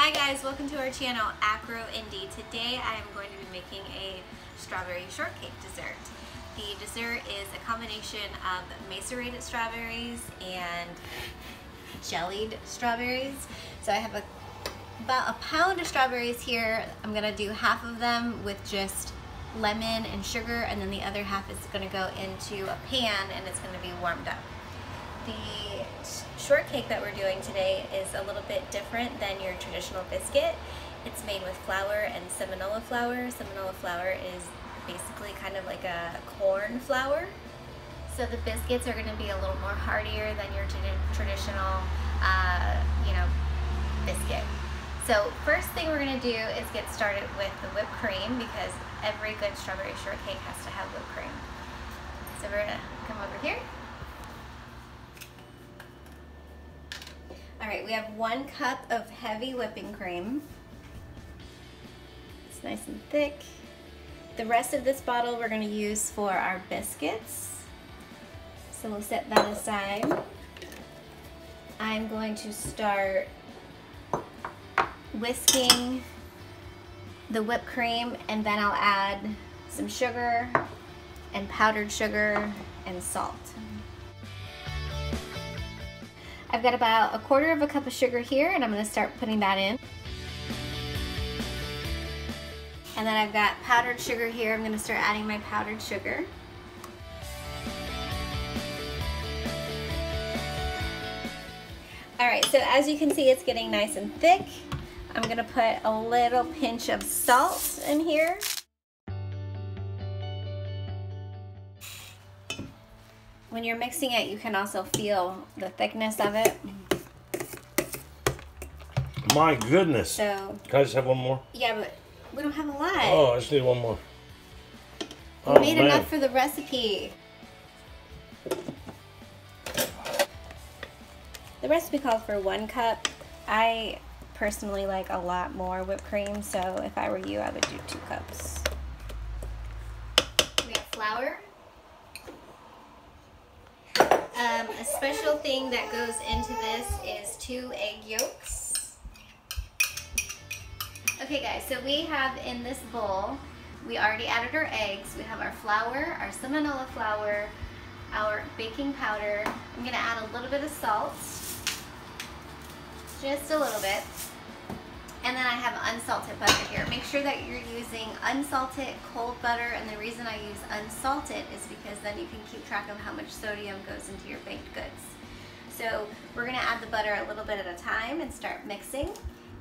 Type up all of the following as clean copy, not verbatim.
Hi guys, welcome to our channel, Acro Indie. Today I am going to be making a strawberry shortcake dessert. The dessert is a combination of macerated strawberries and jellied strawberries. So I have about a pound of strawberries here. I'm gonna do half of them with just lemon and sugar, and then the other half is gonna go into a pan and it's gonna be warmed up. The shortcake that we're doing today is a little bit different than your traditional biscuit. It's made with flour and seminola flour. Seminola flour is basically kind of like a corn flour. So the biscuits are going to be a little more heartier than your traditional, biscuit. So first thing we're going to do is get started with the whipped cream, because every good strawberry shortcake has to have whipped cream. So we're going to come over here. All right, we have 1 cup of heavy whipping cream. It's nice and thick. The rest of this bottle we're going to use for our biscuits. So we'll set that aside. I'm going to start whisking the whipped cream, and then I'll add some sugar and powdered sugar and salt. I've got about 1/4 cup of sugar here, and I'm going to start putting that in. And then I've got powdered sugar here. I'm going to start adding my powdered sugar. Alright, so as you can see, it's getting nice and thick. I'm going to put a little pinch of salt in here. When you're mixing it, you can also feel the thickness of it. My goodness. So, can I just have one more? Yeah, but we don't have a lot. Oh, I just need one more. We made enough for the recipe. The recipe called for 1 cup. I personally like a lot more whipped cream, so if I were you, I would do 2 cups. We have flour. A special thing that goes into this is 2 egg yolks. Okay guys, so we have in this bowl, we already added our eggs. We have our flour, our seminola flour, our baking powder. I'm going to add a little bit of salt, just a little bit. And then I have unsalted butter here. Make sure that you're using unsalted cold butter, and the reason I use unsalted is because then you can keep track of how much sodium goes into your baked goods. So we're gonna add the butter a little bit at a time and start mixing.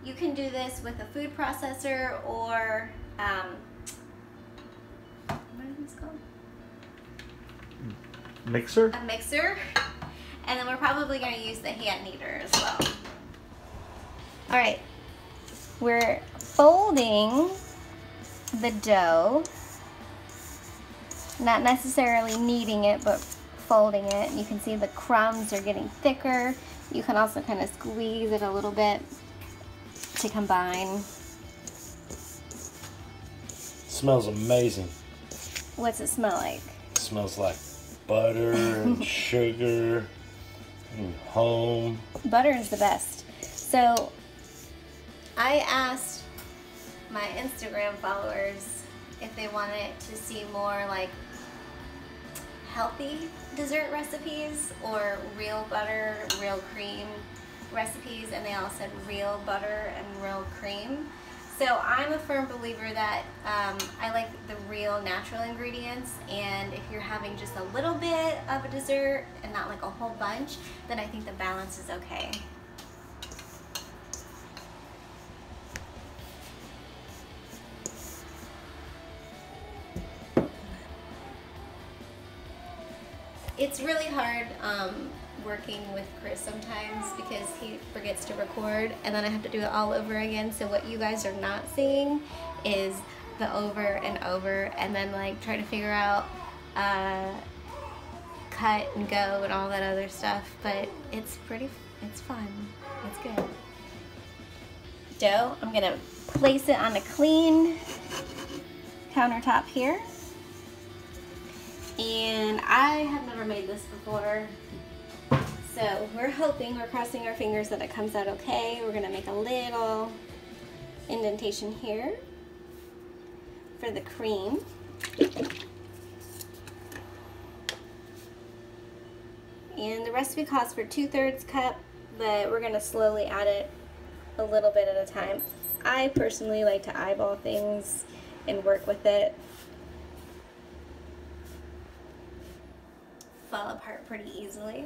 You can do this with a food processor or, what is this called? Mixer? A mixer. And then we're probably gonna use the hand kneader as well. All right. We're folding the dough, not necessarily kneading it, but folding it. You can see the crumbs are getting thicker. You can also kind of squeeze it a little bit to combine. Smells amazing. What's it smell like? It smells like butter and sugar and home. Butter is the best. So I asked my Instagram followers if they wanted to see more like healthy dessert recipes or real butter, real cream recipes, and they all said real butter and real cream. So I'm a firm believer that I like the real natural ingredients, and if you're having just a little bit of a dessert and not like a whole bunch, then I think the balance is okay. It's really hard working with Chris sometimes because he forgets to record, and then I have to do it all over again. So what you guys are not seeing is the over and over, and then like try to figure out cut and go and all that other stuff. But it's fun. It's good. Dough, I'm gonna place it on a clean countertop here. And I have never made this before, so we're crossing our fingers that it comes out okay. We're gonna make a little indentation here for the cream. And the recipe calls for 2/3 cup, but we're gonna slowly add it a little bit at a time. I personally like to eyeball things and work with it. Fall apart pretty easily.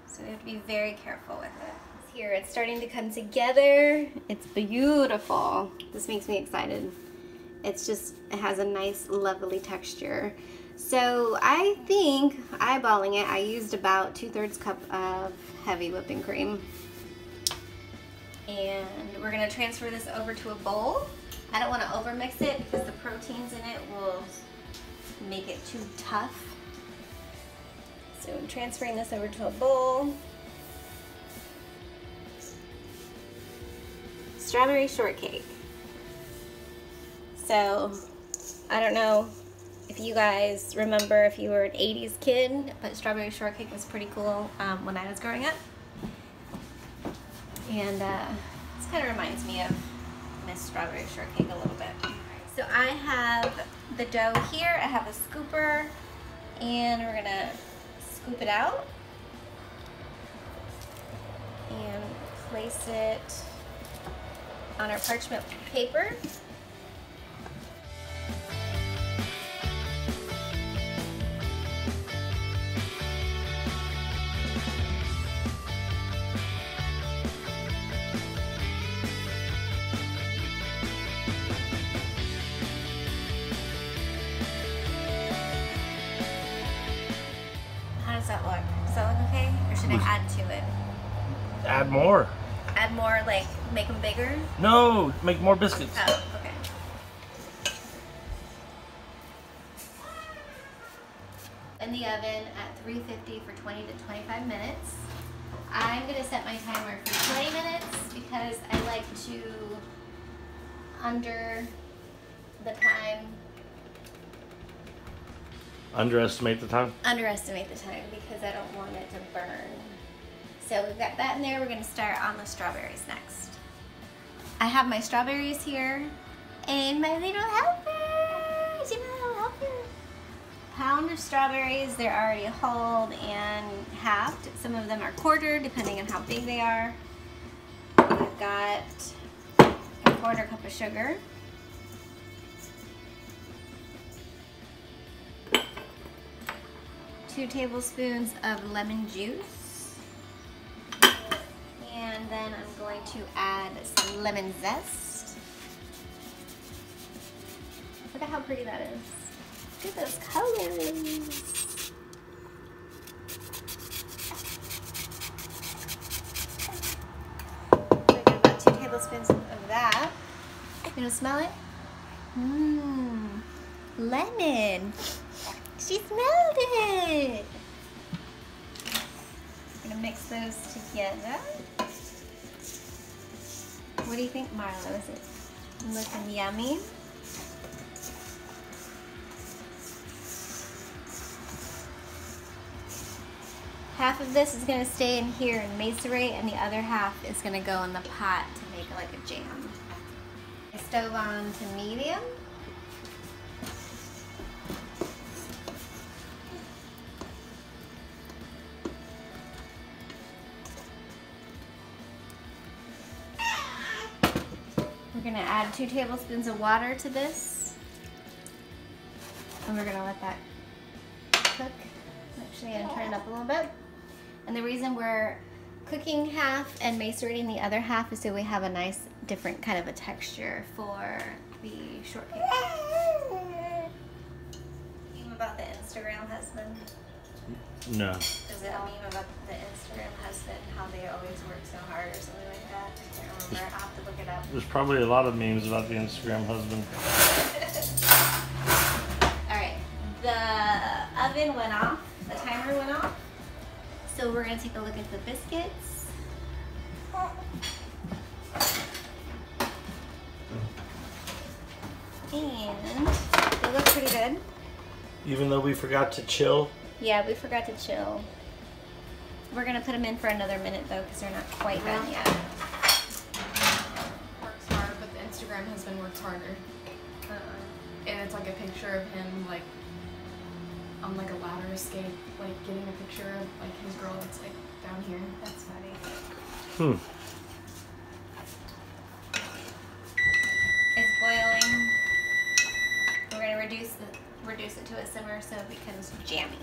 So we have to be very careful with it. Here, it's starting to come together. It's beautiful. This makes me excited. It's just, it has a nice, lovely texture. So I think, eyeballing it, I used about 2/3 cup of heavy whipping cream. And we're gonna transfer this over to a bowl. I don't wanna overmix it because the proteins in it will make it too tough. So I'm transferring this over to a bowl. Strawberry shortcake. So, I don't know if you guys remember if you were an 80s kid, but strawberry shortcake was pretty cool when I was growing up. And this kind of reminds me of Miss Strawberry Shortcake a little bit. So I have the dough here, I have a scooper, and we're gonna scoop it out and place it on our parchment paper. How does that look? Does that look okay? Or should I add to it? Add more. Add more, like make them bigger? No, make more biscuits. Oh, okay. In the oven at 350 for 20 to 25 minutes. I'm going to set my timer for 20 minutes because I like to Underestimate the time? Underestimate the time because I don't want it to burn. So we've got that in there. We're going to start on the strawberries next. I have my strawberries here and my little helpers. You know, little helper. Pound of strawberries. They're already hulled and halved. Some of them are quartered depending on how big they are. I've got a 1/4 cup of sugar. Two tablespoons of lemon juice. And then I'm going to add some lemon zest. Look at how pretty that is. Look at those colors. So I got about 2 tablespoons of that. You gonna smell it? Mmm, lemon. She smelled it! I'm gonna mix those together. What do you think, Marlo? Is it looking yummy? Half of this is gonna stay in here and macerate, and the other half is gonna go in the pot to make like a jam. I stove on to medium. We're gonna add 2 tablespoons of water to this. And we're gonna let that cook. Actually, I'm gonna turn it up a little bit. And the reason we're cooking half and macerating the other half is so we have a nice different kind of a texture for the shortcake. Meme about the Instagram husband? No. Is it a meme about the Instagram husband, how they always work so hard or something like that? I can't remember. I'll have to look it up. There's probably a lot of memes about the Instagram husband. Alright, the oven went off, the timer went off. So we're going to take a look at the biscuits. And they look pretty good. Even though we forgot to chill? Yeah, we forgot to chill. We're going to put them in for another minute though because they're not quite done yet. harder. And it's like a picture of him like on like a ladder escape, like getting a picture of like his girl that's like down here. That's funny. It's boiling. We're gonna reduce it to a simmer so it becomes jammy.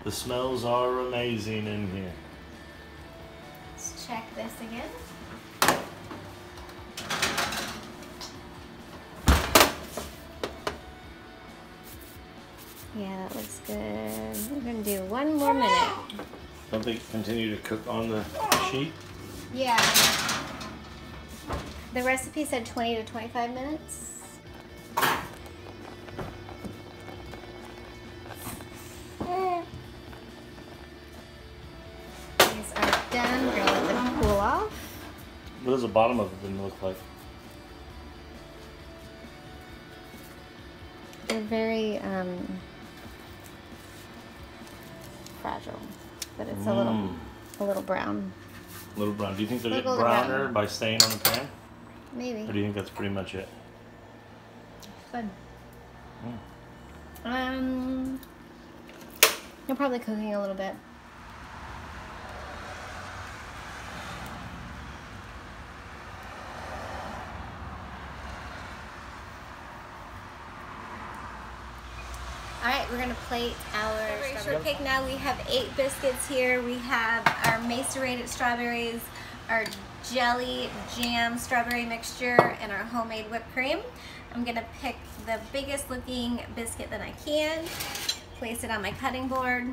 The smells are amazing in here. Let's check this again. Yeah, that looks good. We're gonna do one more minute. Don't they continue to cook on the sheet? Yeah. The recipe said 20 to 25 minutes. These are done. We're gonna let them cool off. What does the bottom of it look like? They're very fragile, but it's a little brown. A little brown. Do you think they'll get Little browner brown. by staying on the pan? Maybe. Or do you think that's pretty much it? Good. They're probably cooking a little bit. Alright, we're going to plate our shortcake now. We have 8 biscuits here. We have our macerated strawberries, our jelly jam strawberry mixture, and our homemade whipped cream. I'm going to pick the biggest looking biscuit that I can, place it on my cutting board.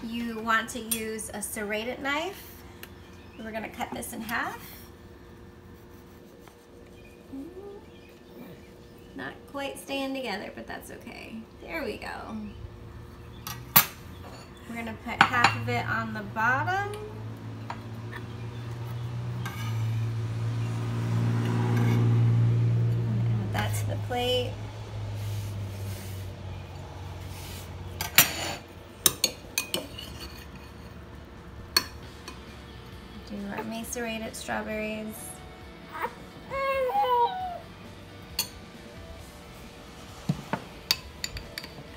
You want to use a serrated knife. We're going to cut this in half. Not quite staying together, but that's okay. There we go. We're gonna put half of it on the bottom. Add that to the plate. Do our macerated strawberries.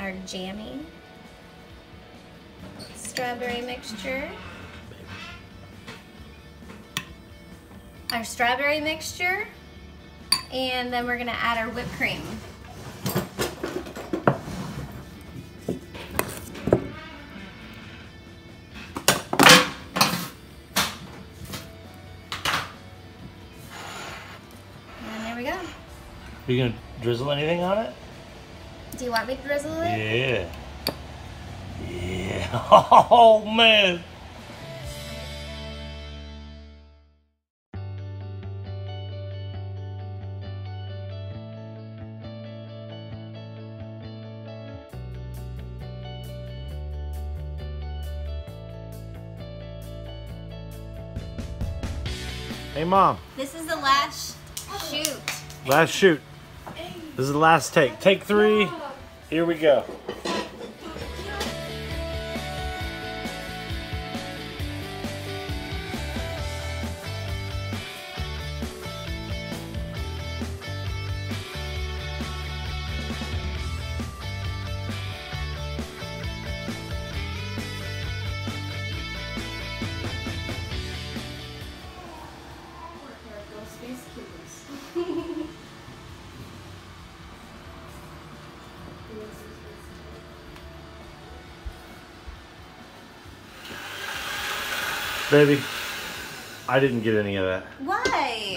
Our jammy strawberry mixture, our strawberry mixture, and then we're gonna add our whipped cream. And there we go. Are you gonna drizzle anything on it? Do you want me to drizzle it? Yeah. Yeah. Oh, man. Hey, Mom. This is the last shoot. Last shoot. This is the last take. Take 3. Here we go. Baby, I didn't get any of that. Why?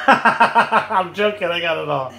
I'm joking, I got it all.